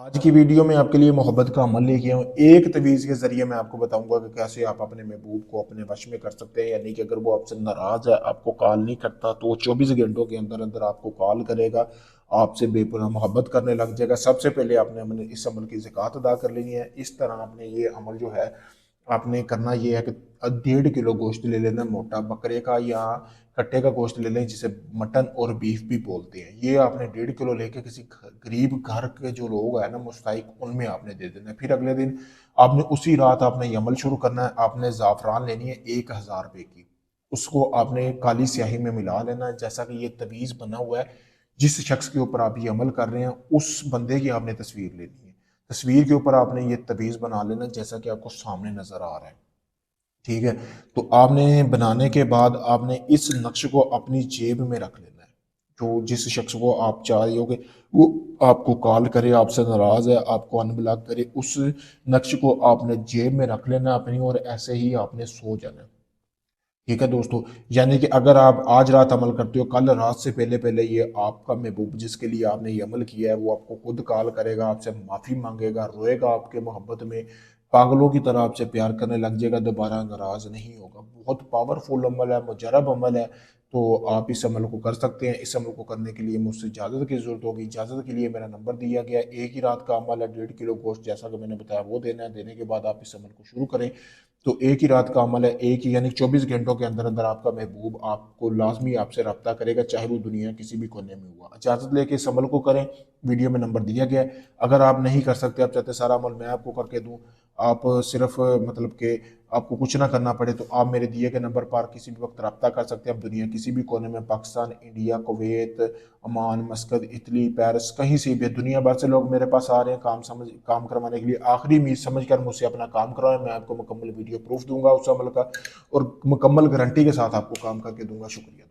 आज की वीडियो में आपके लिए मोहब्बत का अमल लेके आया हूँ। एक तवीज़ के ज़रिए मैं आपको बताऊंगा कि कैसे आप अपने महबूब को अपने वश में कर सकते हैं। यानी कि अगर वो आपसे नाराज़ है, आपको कॉल नहीं करता, तो वो 24 घंटों के अंदर अंदर आपको कॉल करेगा, आपसे बेपनाह मोहब्बत करने लग जाएगा। सबसे पहले आपने इस अमल की ज़कात अदा कर लेनी है। इस तरह आपने ये अमल जो है आपने करना ये है कि 1.5 किलो गोश्त ले लेना, मोटा बकरे का या कट्टे का गोश्त ले लें, जिसे मटन और बीफ भी बोलते हैं। ये आपने 1.5 किलो लेके किसी गरीब घर के जो लोग हैं ना मुस्तहिक, उनमें आपने दे देना है। फिर अगले दिन आपने उसी रात आपने ये अमल शुरू करना है। आपने ज़ाफ़रान लेनी है 1000 रुपये की, उसको आपने काली स्याही में मिला लेना है। जैसा कि ये तवीज़ बना हुआ है, जिस शख्स के ऊपर आप ये अमल कर रहे हैं उस बंदे की आपने तस्वीर लेनी है। तस्वीर के ऊपर आपने ये तवीज़ बना लेना जैसा कि आपको सामने नज़र आ रहा है। ठीक है। तो आपने बनाने के बाद आपने इस नक्श को अपनी जेब में रख लेना है। जो जिस शख्स को आप चाह रहे हो कि वो आपको कॉल करे, आपसे नाराज़ है, आपको अनब्लॉक करे, उस नक्श को आपने जेब में रख लेना अपनी, और ऐसे ही आपने सो जाना है। ठीक है दोस्तों। यानी कि अगर आप आज रात अमल करते हो, कल रात से पहले पहले ये आपका महबूब जिसके लिए आपने ये अमल किया है वो आपको खुद कॉल करेगा, आपसे माफ़ी मांगेगा, रोएगा आपके मोहब्बत में, पागलों की तरह आपसे प्यार करने लग जाएगा, दोबारा नाराज़ नहीं होगा। बहुत पावरफुल अमल है, मुजरब अमल है। तो आप इस अमल को कर सकते हैं। इस अमल को करने के लिए मुझसे इजाज़त की ज़रूरत होगी। इजाज़त के लिए मेरा नंबर दिया गया है। एक ही रात का अमल है, 1.5 किलो गोश्त जैसा कि मैंने बताया वो देना है। देने के बाद आप इस अमल को शुरू करें। तो एक ही रात का अमल है, एक ही यानी 24 घंटों के अंदर अंदर आपका महबूब आपको लाजमी आपसे रब्ता करेगा, चाहे वो दुनिया किसी भी कोने में हुआ। इजाज़त लेके इस अमल को करें। वीडियो में नंबर दिया गया है। अगर आप नहीं कर सकते, आप चाहते सारा अमल मैं आपको करके दूं, आप सिर्फ मतलब कि आपको कुछ ना करना पड़े, तो आप मेरे दिए गए नंबर पर किसी भी वक्त रब्ता कर सकते हैं। आप दुनिया किसी भी कोने में, Pakistan, India, Kuwait, Oman, मस्कत, Italy, Paris, कहीं से भी दुनिया भर से लोग मेरे पास आ रहे हैं काम करवाने के लिए। आखिरी उम्मीद समझ कर मुझसे अपना काम करवाएं। मैं आपको मुकम्मल वीडियो प्रूफ दूंगा उस अमल का, और मुकम्मल गारंटी के साथ आपको काम करके दूंगा। शुक्रिया।